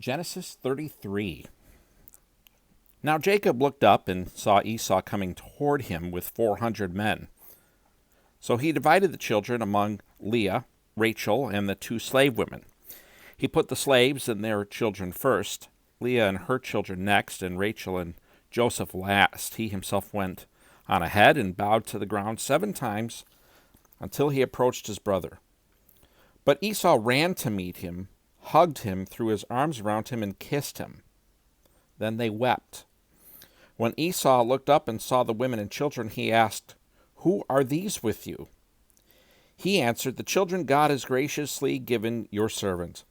Genesis 33. Now Jacob looked up and saw Esau coming toward him with 400 men. So he divided the children among Leah, Rachel, and the 2 slave women. He put the slaves and their children first, Leah and her children next, and Rachel and Joseph last. He himself went on ahead and bowed to the ground 7 times until he approached his brother. But Esau ran to meet him, hugged him, threw his arms around him, and kissed him. Then they wept. When Esau looked up and saw the women and children, he asked, "Who are these with you?" He answered, "The children God has graciously given your servant."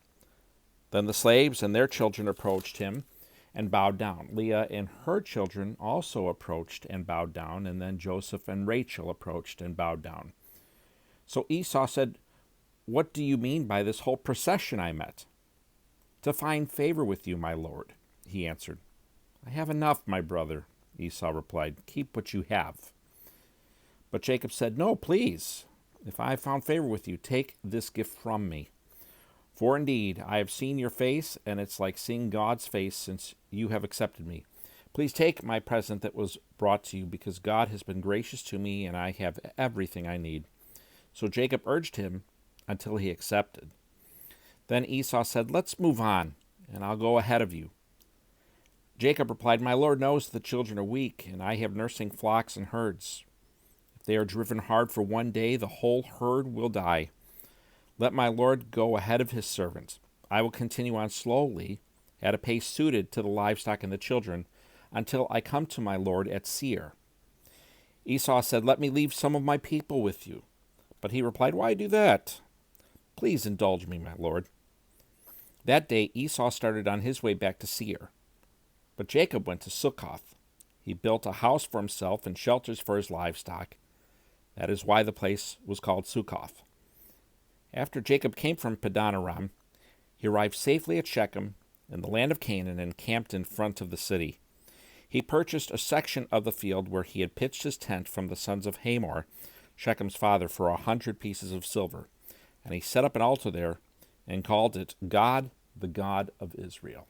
Then the slaves and their children approached him and bowed down. Leah and her children also approached and bowed down, and then Joseph and Rachel approached and bowed down. So Esau said, "What do you mean by this whole procession I met?" "To find favor with you, my lord," he answered. "I have enough, my brother," Esau replied. "Keep what you have." But Jacob said, "No, please. If I have found favor with you, take this gift from me. For indeed, I have seen your face, and it's like seeing God's face since you have accepted me. Please take my present that was brought to you, because God has been gracious to me, and I have everything I need." So Jacob urged him until he accepted. Then Esau said, "Let's move on, and I'll go ahead of you." Jacob replied, "My lord knows the children are weak, and I have nursing flocks and herds. If they are driven hard for one day, the whole herd will die. Let my lord go ahead of his servant. I will continue on slowly, at a pace suited to the livestock and the children, until I come to my lord at Seir." Esau said, "Let me leave some of my people with you." But he replied, "Why do that? Please indulge me, my lord." That day Esau started on his way back to Seir. But Jacob went to Succoth. He built a house for himself and shelters for his livestock. That is why the place was called Succoth. After Jacob came from Paddan Aram, he arrived safely at Shechem in the land of Canaan and camped in front of the city. He purchased a section of the field where he had pitched his tent from the sons of Hamor, Shechem's father, for 100 pieces of silver. And he set up an altar there and called it God, the God of Israel.